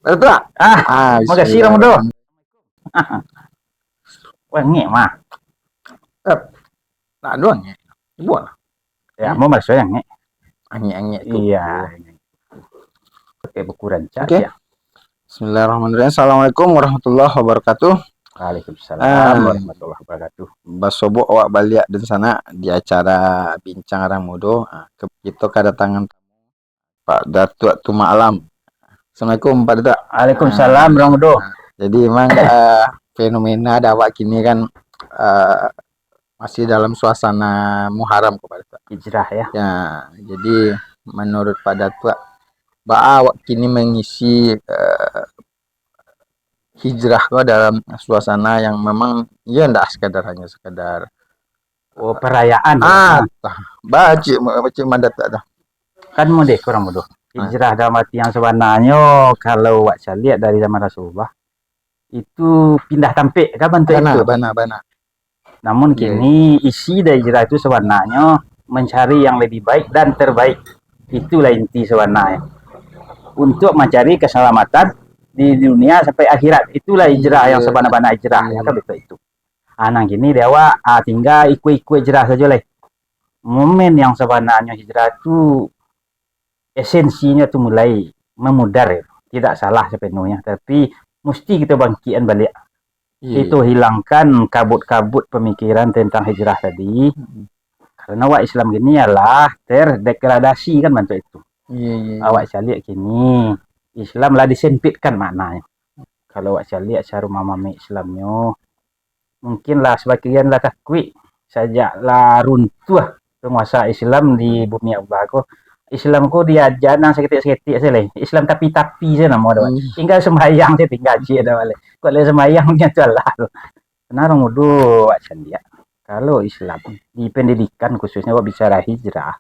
Betul tak? Makasih Romo do. Wangi mah. Tak doang ya. Buat lah. Ya, mau masuk yang nge. Angin-angin itu. Iya. Pakai buku rancak Oke. ya. Bismillahirrahmanirrahim. Assalamualaikum warahmatullahi wabarakatuh. Waalaikumsalam warahmatullahi wabarakatuh. Basobo awak balik di sana di acara bincang orang mudo. Kita kedatangan Pak Datuk Tuma Alam. Assalamualaikum Pak Datuk. Waalaikumsalam Romo do. Jadi memang fenomena dakwah kini kan masih dalam suasana Muharram kepada Datuk. Hijrah ya. Ya, jadi menurut Pak Datuk, awak kini mengisi hijrah kok dalam suasana yang memang ya ndak hanya sekedar perayaan. baca mandat dah. Kan mau deh kurang bodoh. Hijrah dalam arti yang sebenarnya kalau wak saya lihat dari zaman Rasulullah itu pindah tampik kan bentuk itu. Benar. Namun kini isi dari hijrah itu sebenarnya mencari yang lebih baik dan terbaik. Itulah inti sebenarnya. Untuk mencari keselamatan di dunia sampai akhirat. Itulah hijrah yang sebenarnya hijrah ya kan betul itu. Nah gini dewa tinggal ikut hijrah saja lah. Momen yang sebenarnya hijrah itu esensinya tuh mulai memudar ya. Tidak salah sepenuhnya, tapi mesti kita bangkitan balik. Itu hilangkan kabut-kabut pemikiran tentang hijrah tadi. Karena awak Islam gini ialah terdegradasi kan bentuk itu. Awak saya lihat kini Islam lah disempitkan maknanya. Kalau awak saya lihat cara memahami Islamnya, mungkinlah sebagian lah takwi sajaklah runtuh penguasa Islam di bumi Allah ko. Islam ko dia jangan seketik-seketik saja. Islam tapi saya nama ada. Tinggal sembahyang saya tinggal aja ada balik. Kalau sembahyangnya salah. Benar mudo saya lihat. Kalau Islam di pendidikan khususnya wak bicara hijrah,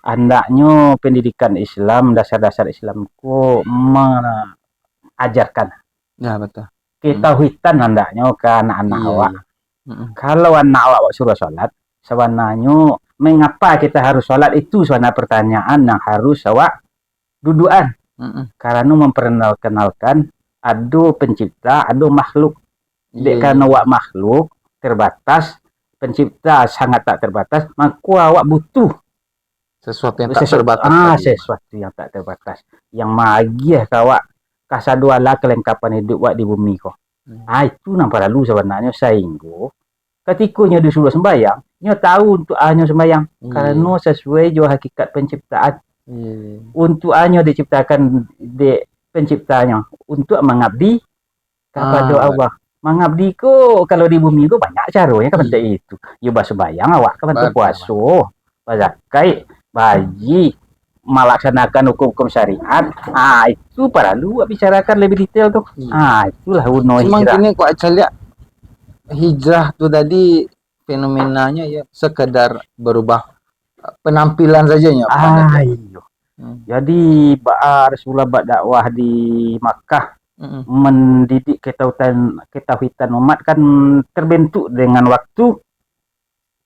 hendaknya pendidikan Islam, dasar-dasar Islam ko mengajarkan. Ya betul. Ketauhidan hendaknya ke anak-anak awak. Kalau anak awak suruh sholat, sebenarnya mengapa kita harus sholat itu sebenarnya pertanyaan yang harus awak dudukan. Karena memperkenalkan ada pencipta, ada makhluk. Karena awak makhluk terbatas, pencipta sangat tak terbatas, maka awak butuh sesuatu yang tak terbatas. Sesuatu yang tak terbatas. Yang magiah awak kasaduala kelengkapan hidup awak di bumi kok. Itu nampak lalu sebenarnya sehingga ketikanya disuruh sembahyang, nyo tahu untuk hanya sembahyang karena sesuai jo hakikat penciptaan. Untuk hanya diciptakan di penciptanya untuk mengabdi kepada Allah. Mengabdi ko kalau di bumi ko banyak caranya kan bentuk itu. Yo sembahyang awak kan bentuk puasa, zakat, haji, melaksanakan hukum-hukum syariat. Itu perlu bicarakan lebih detail tuh. Itulah uno hijrah. Memang kini kok saya lihat hijrah tuh tadi fenomenanya ya sekedar berubah penampilan saja ya. Jadi Rasulullah dakwah di Makkah mendidik ketahuidan umat kan terbentuk dengan waktu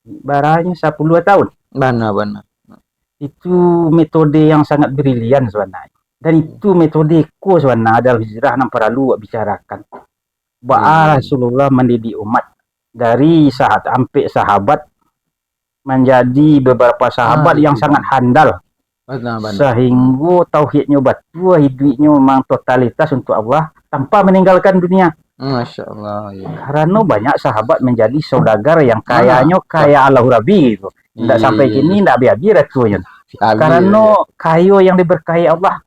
barangnya 10 tahun. Benar. Itu metode yang sangat brilian sebenarnya. Dan itu metodeku sebenarnya adalah hijrah yang perlu bicarakan. Rasulullah mendidik umat dari sampai sahabat menjadi beberapa sahabat yang sangat handal. Benar. Sehingga tauhidnya batu, hidupnya memang totalitas untuk Allah tanpa meninggalkan dunia. Masya Allah. Karena banyak sahabat menjadi saudagar yang kayanya kaya Allah Rabbi gitu. Tidak sampai kini tidak biar ratunya. Karena kayo yang diberkahi Allah.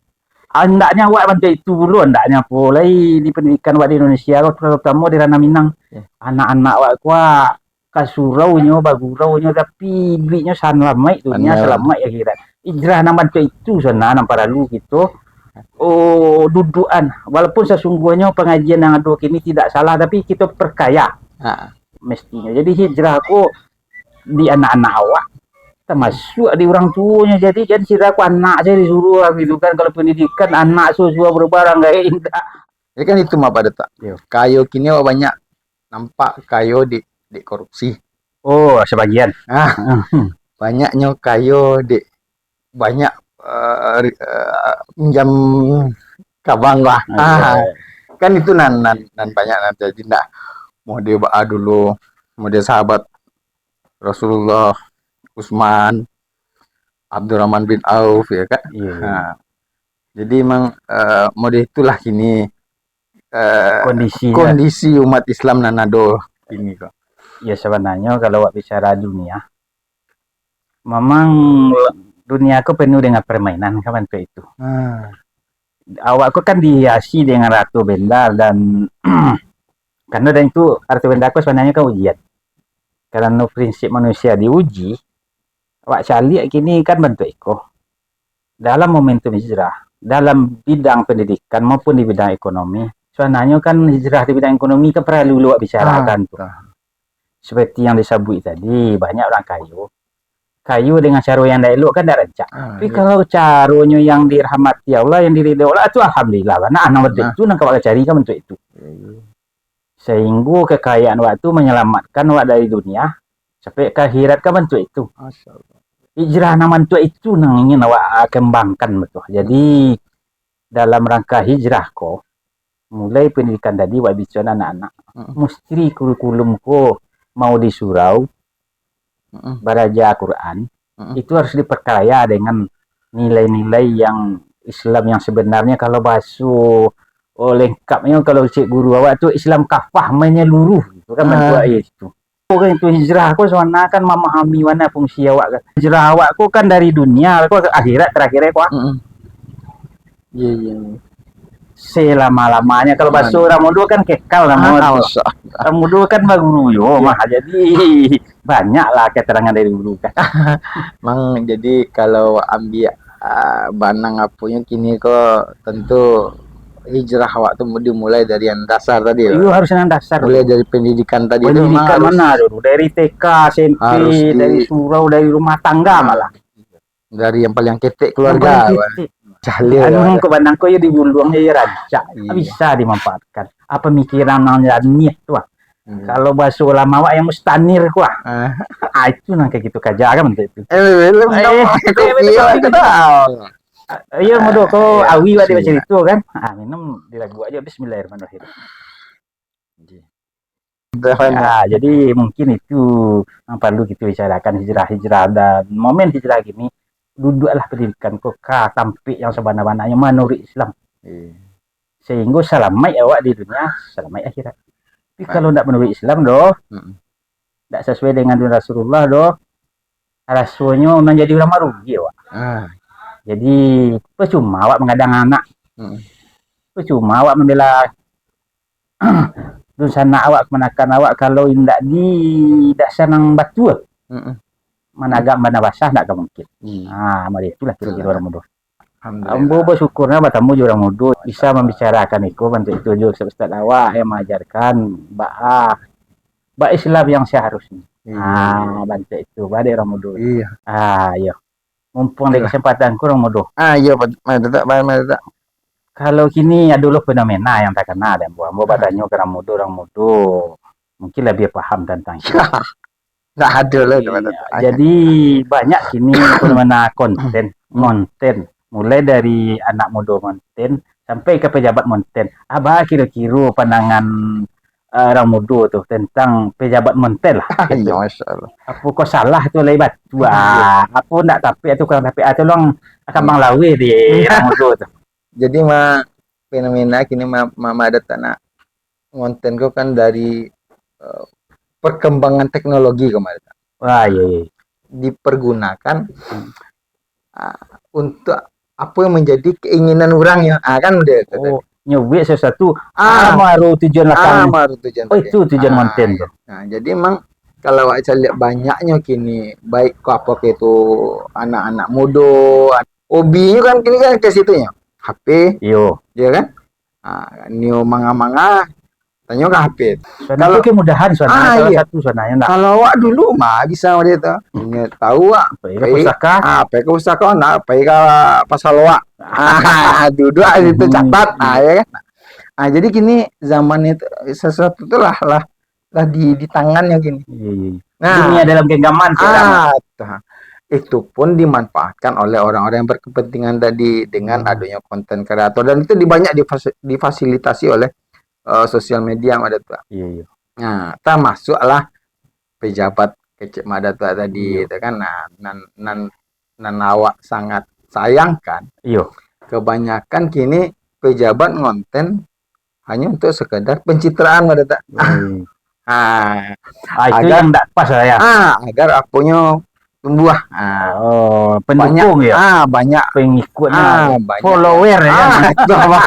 Hendaknya awak bantu itu dulu, hendaknya mulai di pendidikan awak di Indonesia, terutama di ranah Minang. Anak-anak awak kuat kasuraunya, baguraunya, tapi duitnya selamat dunia, selamat akhirat. Hijrah nama itu sana nampak lalu gitu. Dudukan. Walaupun sesungguhnya pengajian yang ada kini tidak salah, tapi kita perkaya. Mestinya. Jadi hijrah aku di anak-anak awak. Termasuk di orang tuanya. Jadi aku anak saya disuruh gitu kan. Kalau pendidikan anak suruh berbarang gak indah. Jadi kan itu mah pada tak. Kayo kini banyak nampak kayo di korupsi. Sebagian. Banyaknya kayo di banyak pinjam Kabang lah. Iya. Kan itu nan banyak nan jadi ndak mau dia dulu mau dia sahabat Rasulullah, Utsman, Abdurrahman bin Auf ya kan. Iya. Nah, jadi emang mode itulah kini Kondisinya. kondisi umat Islam nanado ini kok. Ya sebenarnya kalau wak bicara dunia, memang dunia aku penuh dengan permainan kawan tuh itu. Awakku kan dihiasi dengan ratu benda dan karena dan itu ratu benda aku sebenarnya kan ujian. Karena prinsip manusia diuji, awak cari kini kan bentuk eko. Dalam momentum hijrah, dalam bidang pendidikan maupun di bidang ekonomi, sebenarnya kan hijrah di bidang ekonomi kan perlu lu bicarakan tuh. Seperti yang disebut tadi, banyak orang kayu dengan cara yang dah elok kan dah rancak. Tapi kalau caranya yang dirahmati Allah, yang diridhoi Allah, itu alhamdulillah. Karena anak bentuk itu nak awak cari kan bentuk itu. Sehingga kekayaan waktu menyelamatkan awak dari dunia sampai ke akhirat kan bentuk itu. Hijrah nama bentuk itu nang ingin awak kembangkan betul. Jadi dalam rangka hijrah kok, mulai pendidikan tadi awak bicara anak-anak, mesti kurikulum kok mau di surau belajar Quran itu harus diperkaya dengan nilai-nilai yang Islam yang sebenarnya. Kalau basuh lengkapnya kalau cik guru awak tu Islam kafah menyeluruh itu kan bentuk itu. Kan itu hijrah aku soalnya kan memahami mana fungsi awak kan. Hijrah awak aku kan dari dunia aku ke akhirat terakhirnya aku. Iya. Selama-lamanya kalau basuh Ramudu kan kekal Ramudu kan baguru yo mah jadi banyak lah keterangan dari guru kan. Mang jadi kalau ambil banang apunya kini kok tentu hijrah awak tuh dimulai dari yang dasar tadi. Iya harus yang dasar. Mulai dari pendidikan tadi. Pendidikan mana dulu? Dari TK, SMP, dari surau, dari rumah tangga malah. Dari yang paling ketek keluarga. Anu ke bandangku ya digulungnya ya rancak. Bisa dimanfaatkan. Apa mikiran nanya niat tuh. Kalau bahasa ulama wak yang mustanir kuah. Itu nang kayak gitu kaja kan itu. Iya modo ko awi wak dibaca itu kan. Minum di lagu aja bismillahirrahmanirrahim. Jadi mungkin itu yang perlu kita bicarakan hijrah dan momen hijrah gini. Duduklah pendidikan kok sampai yang sebanyak-banyaknya menurut Islam. Sehingga selamat awak di dunia, selamat akhirat. Tapi kalau tidak menurut Islam doh, tidak sesuai dengan Rasulullah doh, rasanya menjadi orang merugi awak. Jadi percuma awak mengadang anak, percuma awak membela dusana awak menakan awak kalau tidak di dasar nang batu. Mana agak mana basah tak mungkin. Mari itulah kira-kira orang muda. Ambo bersyukurnya batamu orang muda bisa membicarakan itu bentuk itu juga Ustaz awak yang mengajarkan Islam yang seharusnya. Bentuk itu pada orang muda. Iya. Mumpung ada kesempatan orang muda. Iya, mari tak. Kalau kini ada dulu fenomena yang tak kena dan ambo batanya orang muda mungkin lebih paham tentang itu. Nggak ada lah. Jadi banyak kini fenomena konten mulai dari anak muda konten sampai ke pejabat konten. Apa kira-kira pandangan orang muda tuh tentang pejabat konten lah. Iya, Masya Allah. Apa kau salah tu lebat? Apa nak tapi atau kurang tapi atau long akan menglawi di orang muda tuh. Jadi fenomena kini ada tanah konten kau kan dari perkembangan teknologi kemarin. Iya. Dipergunakan untuk apa yang menjadi keinginan orangnya. Kan udah. Nyubik sesuatu. Maru tujuan lakan. Itu tujuan konten tuh. Jadi emang kalau saya lihat banyaknya kini baik apa itu anak-anak muda, hobinya kan kini kan ke situnya. HP. Iya kan? Neo manga-manga tanya ke HP. Kalau kemudahan salah satu sananya. Kalau awak dulu mah bisa dia tuh. Ingat tahu awak. Pergi ke pusaka pergi ke pasal awak. Duduk itu catat. Ya kan. Jadi gini zaman itu sesuatu itulah di tangannya gini. Dunia dalam genggaman. itu pun dimanfaatkan oleh orang-orang yang berkepentingan tadi dengan adanya konten kreator, dan itu banyak difasilitasi oleh sosial media Mada Tua. Iya, iya. Nah, termasuklah pejabat kecil Mada Tua tadi Iya. itu kan. Nah, nan awak sangat sayangkan Iya. kebanyakan kini pejabat ngonten hanya untuk sekedar pencitraan Mada Tua. Ah, Itu agar yang tidak pas lah ya. agar akunya tumbuh. Pendukung banyak, ya. banyak Pengikutnya, banyak follower ya. itu apa?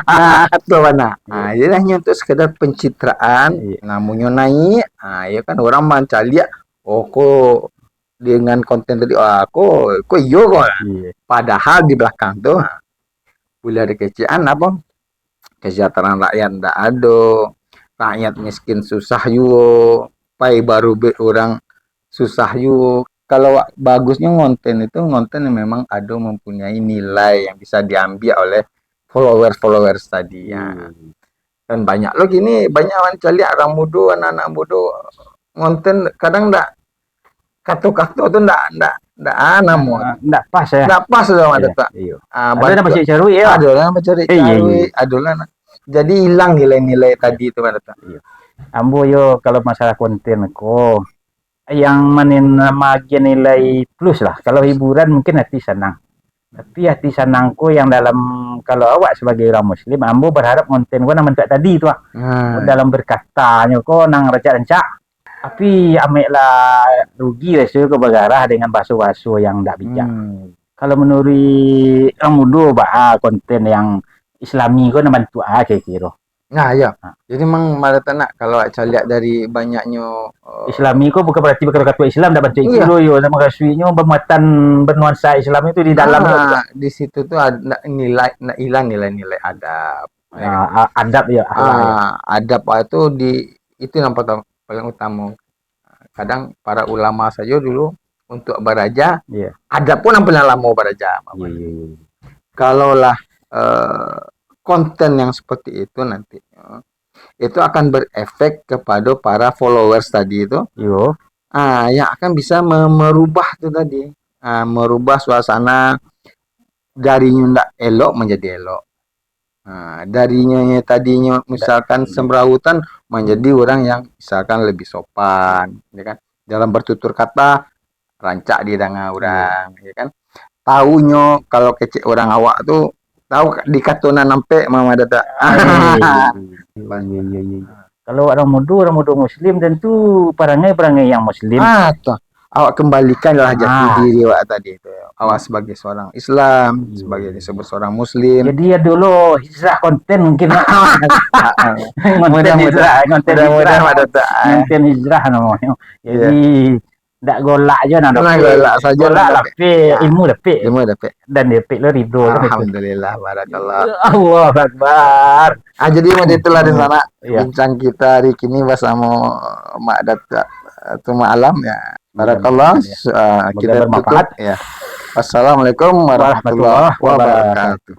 Itu mana? Jadi hanya untuk sekedar pencitraan, namunnya naik. Ya kan orang mencari, oh kok dengan konten tadi, kok iyo kok. Padahal di belakang tuh boleh ada kecian apa? Kesejahteraan rakyat ndak ada, rakyat miskin susah yo, pai baru be orang susah yo. Kalau bagusnya ngonten itu ngonten yang memang ada mempunyai nilai yang bisa diambil oleh followers tadi ya. Dan banyak loh gini, banyak orang cari orang muda, anak-anak muda ngonten kadang ndak kata-kata tuh ndak namun Nggak pas ya. ndak pas loh ada tak. Ada nama cari cari ya. Ada lah mencari ada lah. Jadi hilang nilai-nilai tadi itu ada tak. Ambo yo kalau masalah konten kok yang manin bagian nilai plus lah. Kalau hiburan mungkin hati senang. Tapi hati senangku yang dalam, kalau awak sebagai orang muslim, ambo berharap konten gua naman tadi itu dalam berkatanya kok nang rancak-rancak. Tapi ameklah rugi resiko ke bagarah dengan baso-baso yang tidak bijak. Kalau menurut orang muda konten yang Islami kok naman tu kira-kira. Nah ya, jadi memang malah nak kalau saya lihat dari banyaknya Islami kok bukan berarti berkata Islam dah baca itu yo, sama kasuinya bermuatan bernuansa Islam itu di dalam. Di situ tuh ada nilai-nilai adab. Adab ya. Adab itu itu yang paling utama. Kadang para ulama saja dulu untuk beraja, adab pun yang paling lama beraja. Kalaulah konten yang seperti itu nanti itu akan berefek kepada para followers tadi itu. Yang akan bisa merubah itu tadi, merubah suasana darinya ndak elok menjadi elok. Darinya tadinya misalkan semrawutan menjadi orang yang misalkan lebih sopan, ya kan? Dalam bertutur kata rancak di dengan orang, ya kan? Taunya kalau kecil orang awak tuh tahu di katunan nampe mama data. Kalau orang muda muslim tentu perangai yang muslim. Toh. Awak kembalikanlah jati diri awak tadi itu. Awak sebagai seorang Islam, sebagai disebut seorang muslim. Jadi ya dulu hijrah konten mungkin. konten hijrah namanya. Jadi ndak golak aja golak saja. Golak tapi ilmu dapat. Dan dapat lo ridho. Alhamdulillah, barakallah. Allah Akbar. Jadi itulah di sana bincang kita hari ini bersama Mak Data Tuma Alam ya. Barakallah, kita bermanfaat ya. Wassalamualaikum warahmatullahi wabarakatuh.